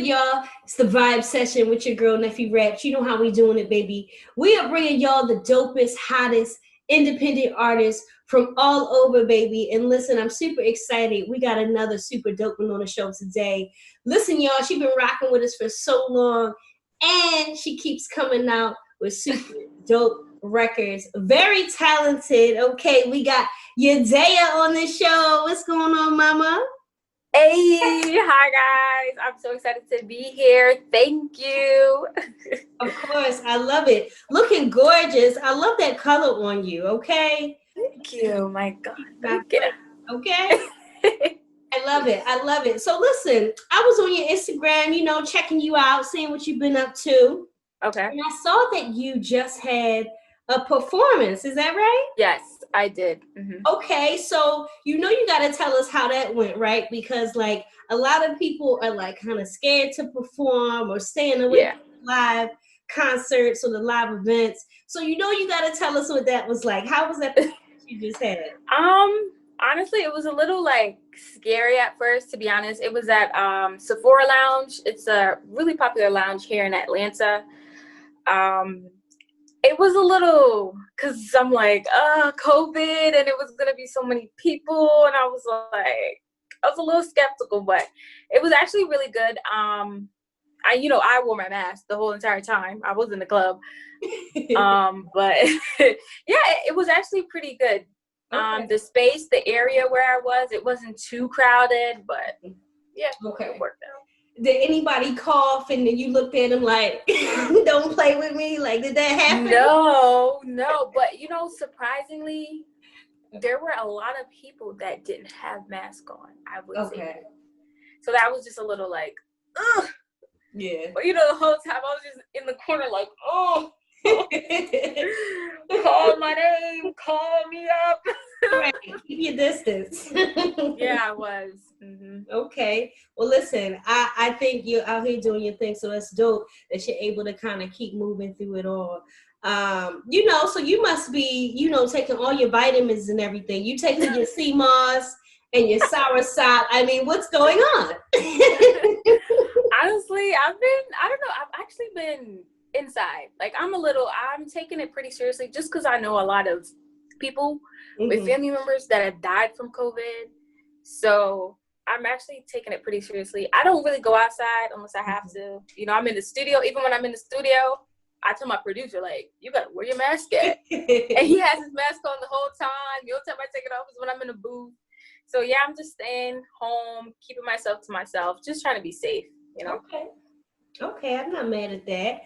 good, y'all? It's the Vibe Session with your girl, NeffyRaps. You know how we doing it, baby. We are bringing y'all the dopest, hottest, independent artists from all over, baby. And listen, I'm super excited. We got another super dope one on the show today. Listen, y'all, she's been rocking with us for so long, and she keeps coming out with super dope records. Very talented. Okay, we got Yedaiah on the show. What's going on, mama? Hey, hi guys. I'm so excited to be here. Thank you. Of course, I love it. Looking gorgeous. I love that color on you, okay? Thank you. My God. Thank you. Okay? I love it. I love it. So listen, I was on your Instagram, checking you out, seeing what you've been up to. Okay. And I saw that you just had a performance. Is that right? Yes, I did. Mm-hmm. Okay, so you got to tell us how that went, right? Because like a lot of people are like kind of scared to perform or staying away from live concerts or the live events. So you got to tell us what that was like. How was that performance you just had? Honestly, it was a little like scary at first, to be honest. It was at Sephora Lounge. It's a really popular lounge here in Atlanta. It was a little, because I'm like, COVID, and it was going to be so many people, and I was a little skeptical, but it was actually really good. I wore my mask the whole entire time. I was in the club. But yeah, it was actually pretty good. Okay. The space, the area where I was, it wasn't too crowded, but yeah, okay. It worked out. Did anybody cough and then you looked at them like, don't play with me? Like, did that happen? No. But, surprisingly, there were a lot of people that didn't have masks on, I would say. So that was just a little like, ugh. Yeah. But, the whole time I was just in the corner like, oh. Call my name, call me up. Right. Keep your distance. Yeah, I was. Mm-hmm. Okay. Well, listen, I think you're out here doing your thing, so that's dope that you're able to kind of keep moving through it all. So you must be, taking all your vitamins and everything. You taking your sea moss and your soursop. I mean, what's going on? Honestly, I've actually been inside. Like I'm taking it pretty seriously just because I know a lot of people with family members that have died from COVID. So I'm actually taking it pretty seriously. I don't really go outside unless I have to. I'm in the studio. Even when I'm in the studio, I tell my producer, like, you gotta wear your mask at. And he has his mask on the whole time. The only time I take it off is when I'm in the booth. So yeah, I'm just staying home, keeping myself to myself, just trying to be safe, Okay, I'm not mad at that.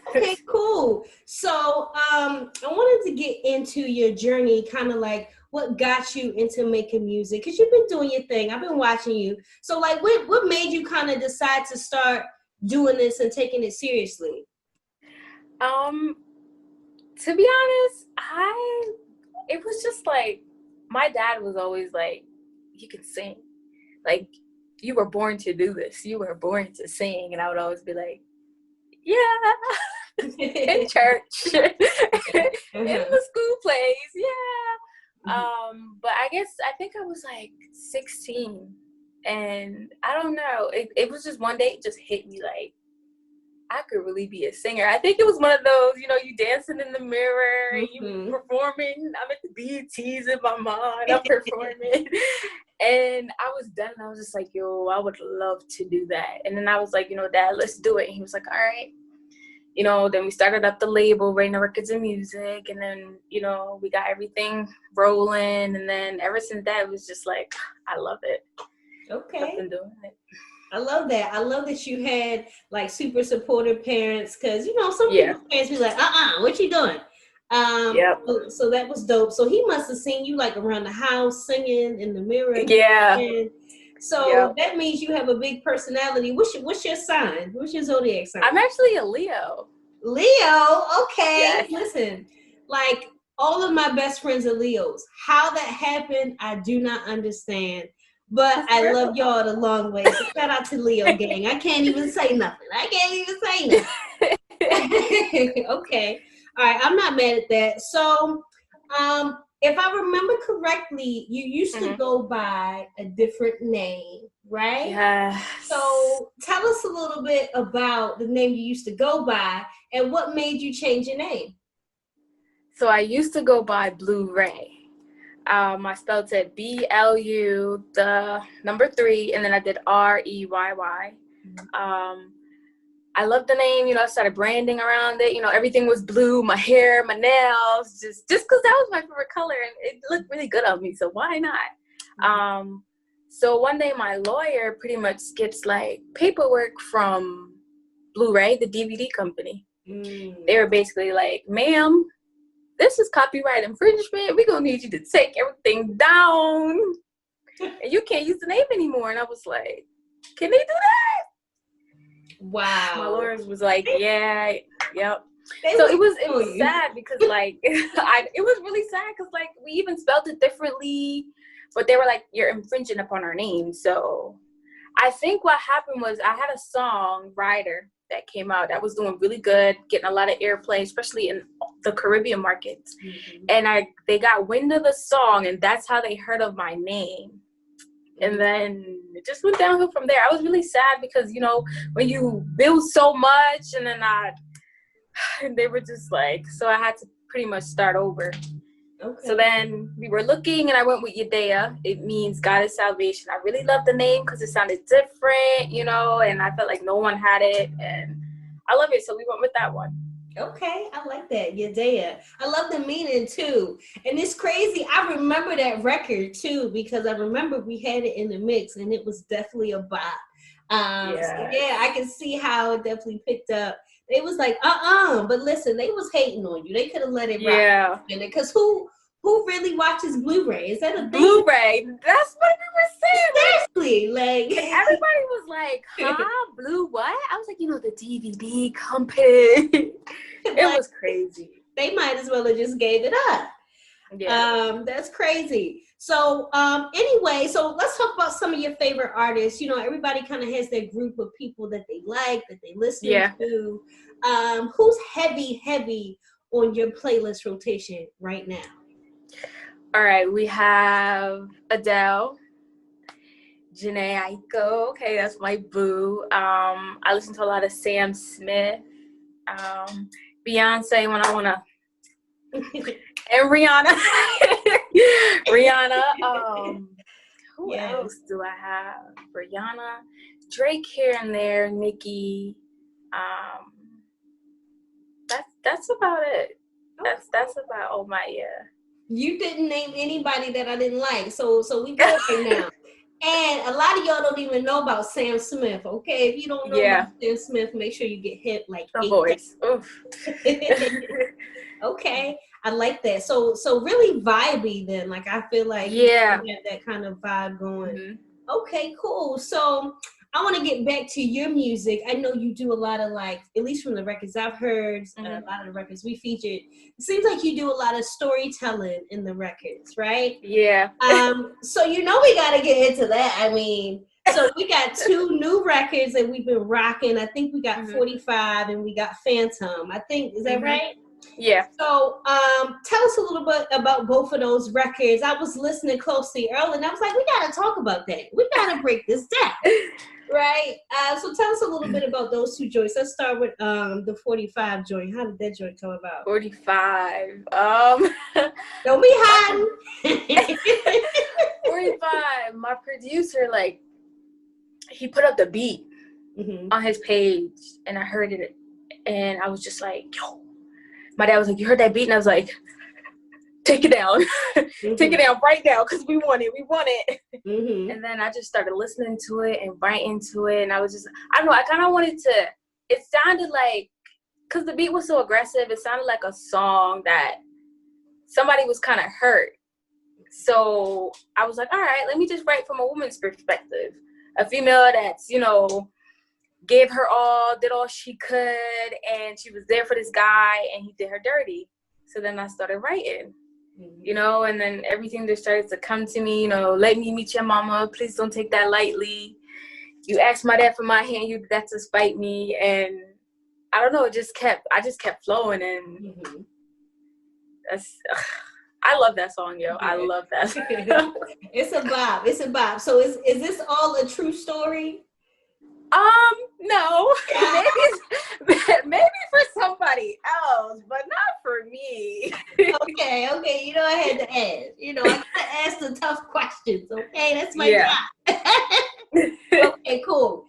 Okay, cool. So I wanted to get into your journey, kind of like what got you into making music, because you've been doing your thing. I've been watching you. So like what made you kind of decide to start doing this and taking it seriously? To be honest, it was just like, my dad was always like, you can sing. Like, you were born to do this. You were born to sing. And I would always be like, yeah, in church, in the school plays, yeah. But I think I was like 16. And I don't know. It was just one day it just hit me like, I could really be a singer. I think it was one of those, you dancing in the mirror, and you performing. I'm at the BETs in my mind, I'm performing. And I was done. I was just like, yo, I would love to do that. And then I was like, Dad, let's do it. And he was like, all right. Then we started up the label, Raina Records and Music. And then, we got everything rolling. And then ever since that, it was just like, I love it. Okay. I've been doing it. I love that. I love that you had like super supportive parents, because some people's parents be like, what you doing? So that was dope. So he must have seen you like around the house singing in the mirror. Yeah. So that means you have a big personality. What's your sign? What's your zodiac sign? I'm actually a Leo. Leo, okay. Yes. Listen, like all of my best friends are Leos. How that happened, I do not understand. But I love y'all the long way. So shout out to Leo gang. I can't even say nothing. Okay. All right. I'm not mad at that. So if I remember correctly, you used to go by a different name, right? Yeah. So tell us us a little bit about the name you used to go by and what made you change your name. So I used to go by Blue Ray. I spelled it BLU, the number 3, and then I did REYY. I love the name, I started branding around it. Everything was blue, my hair, my nails, just because that was my favorite color and it looked really good on me. So why not? So one day my lawyer pretty much gets like paperwork from Blu-ray, the DVD company. They were basically like, ma'am, this is copyright infringement. We're going to need you to take everything down and you can't use the name anymore. And I was like, can they do that? Wow. My lawyers was like, yeah, yep. So it was sad because like, it was really sad because like we even spelled it differently, but they were like, you're infringing upon our name. So I think what happened was I had a song, Rider, that came out that was doing really good, getting a lot of airplay, especially in the Caribbean markets. And they got wind of the song and that's how they heard of my name. And then it just went downhill from there. I was really sad because, when you build so much and then and they were just like, so I had to pretty much start over. Okay. So then we were looking and I went with Yedaiah. It means God is salvation. I really loved the name because it sounded different, and I felt like no one had it. And I love it. So we went with that one. Okay, I like that, Yedaiah. I love the meaning too. And it's crazy. I remember that record too, because I remember we had it in the mix and it was definitely a bop. Yes. So yeah, I can see how it definitely picked up. They was like, but listen, they was hating on you. They could have let it rock. Yeah. Because who really watches Blu-ray? Is that a thing? Blu-ray? That's what we were saying. Seriously, like everybody was like, huh? Blue what? I was like, the DVD company. It was crazy. They might as well have just gave it up. Yeah. That's crazy. So anyway, so let's talk about some of your favorite artists. Everybody kind of has their group of people that they like, that they listen to. Who's heavy on your playlist rotation right now? All right, we have Adele, Janae Aiko. Okay, that's my boo. I listen to a lot of Sam Smith, Beyonce when I wanna, and Rihanna. Who else do I have? Rihanna, Drake here and there, Nicki. That's about it. That's about all my You didn't name anybody that I didn't like, so we good right now. And a lot of y'all don't even know about Sam Smith, okay? If you don't know about Sam Smith, make sure you get hit like the voice. Oof. Okay, I like that. So really vibey then. Like I feel like you have that kind of vibe going. Mm-hmm. Okay, cool. So I want to get back to your music. I know you do a lot of at least from the records I've heard, a lot of the records we featured. It seems like you do a lot of storytelling in the records, right? Yeah. So we got to get into that. I mean, so we got 2 new records that we've been rocking. I think we got 45 and we got Phantom. I think, is that right? Yeah. So tell us a little bit about both of those records. I was listening closely earlier and I was like, we got to talk about that. We got to break this down. Right. So tell us a little bit about those 2 joints. Let's start with the 45 joint. How did that joint come about? 45. Don't be hiding. 45. My producer, he put up the beat on his page, and I heard it, and I was just like, yo. My dad was like, you heard that beat? And I was like, take it down. Take it down right now because we want it. And then I just started listening to it and right into it. And I was just, I don't know, I kind of wanted to, it sounded like, because the beat was so aggressive, it sounded like a song that somebody was kind of hurt. So I was like, all right, let me just write from a woman's perspective. A female that's, gave her all, did all she could, and she was there for this guy, and he did her dirty. So then I started writing. And then everything just started to come to me, let me meet your mama. Please don't take that lightly. You asked my dad for my hand, you did that to spite me. And I don't know, I just kept flowing. And I love that song, yo. I love that song. It's a vibe. So is this all a true story? No, maybe for somebody else, but not for me. Okay. You know, I had to ask. You know, I gotta ask the tough questions. Okay, that's my job. Okay, cool.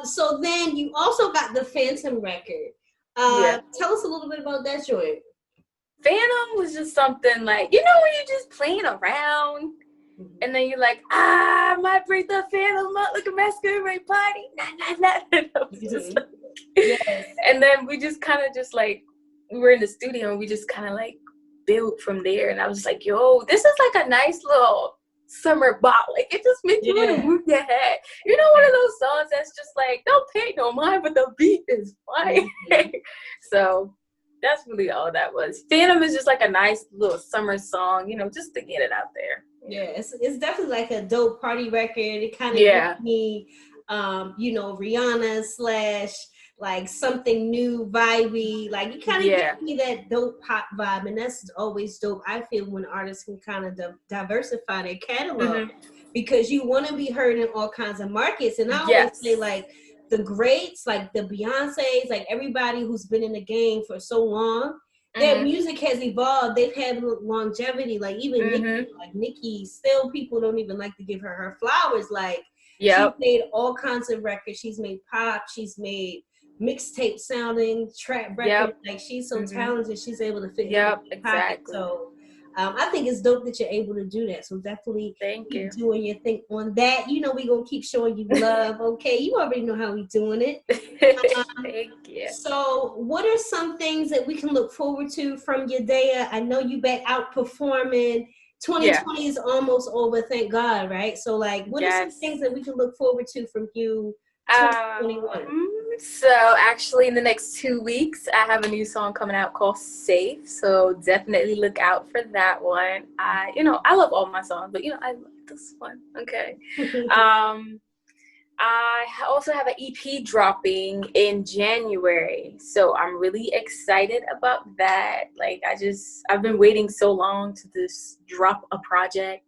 So then you also got the Phantom record. Tell us a little bit about that joint. Phantom was just something like, you know, when you're just playing around, and then you're like, I might bring the Phantom up like a masquerade party. Yes. And then we just kind of just like, we were in the studio and we just kind of like built from there. And I was like, yo, this is like a nice little summer bop. Like, it just makes you want to move your head. You know, one of those songs that's just like, don't pay no mind, but the beat is fine. So that's really all that was. Phantom is just like a nice little summer song, you know, just to get it out there. Yeah, it's definitely like a dope party record. It kind of gives me, you know, Rihanna / like something new, vibey. Like, it kind of gives me that dope pop vibe, and that's always dope. I feel when artists can kind of diversify their catalog, because you want to be heard in all kinds of markets. And I always say, like, the greats, like the Beyoncés, like everybody who's been in the game for so long, their music has evolved. They've had longevity. Like, even Nicki, still people don't even like to give her flowers. Like, she's made all kinds of records. She's made pop. She's made mixtape sounding trap records. Like, she's so talented. She's able to fit in exactly. So I think it's dope that you're able to do that. So definitely keep doing your thing on that. You know, we're going to keep showing you love. Okay, you already know how we doing it. Thank you. So what are some things that we can look forward to from Yedaiah? I know you back out performing. 2020 is almost over, thank God, right? So, like, what are some things that we can look forward to from you 2021? So actually in the next 2 weeks, I have a new song coming out called Safe. So definitely look out for that one. I love all my songs, but I love this one. Okay. I also have an EP dropping in January. So I'm really excited about that. Like, I've been waiting so long to just drop a project.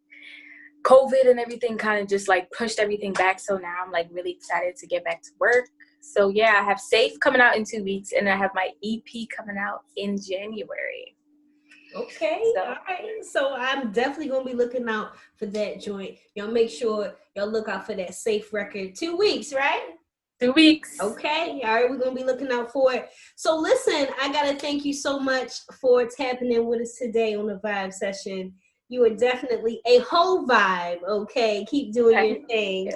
COVID and everything kind of just like pushed everything back. So now I'm like really excited to get back to work. So yeah, I have Safe coming out in 2 weeks, and I have my EP coming out in January. Okay, all right. So I'm definitely gonna be looking out for that joint. Y'all make sure y'all look out for that Safe record. 2 weeks, right? 2 weeks. Okay, all right. We're gonna be looking out for it. So listen, I gotta thank you so much for tapping in with us today on the Vibe Session. You are definitely a whole vibe, okay? Keep doing your thing.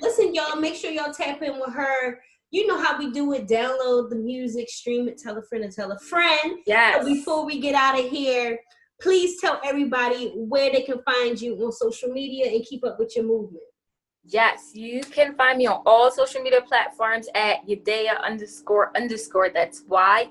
Listen, y'all, make sure y'all tap in with her. You know how we do it. Download the music, stream it, tell a friend and tell a friend. Yes. But before we get out of here, please tell everybody where they can find you on social media and keep up with your movement. Yes, you can find me on all social media platforms at Yedaiah __. That's YEDAIAH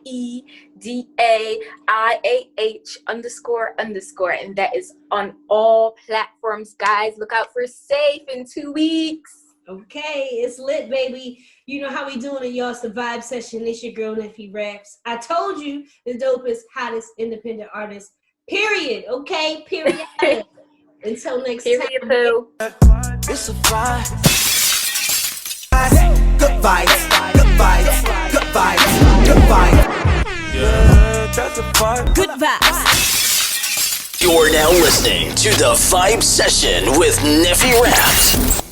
__. And that is on all platforms, guys. Look out for Safe in 2 weeks. Okay, it's lit, baby. You know how we doing it, y'all. It's the Vibe Session. It's your girl, NeffyRaps. I told you, the dopest, hottest independent artist, period. Okay, period. Until next time. It's a vibe. Good vibes, good vibes, good vibes, good vibes. Yeah, that's a vibe. Good vibes. You're now listening to the Vibe Session with NeffyRaps.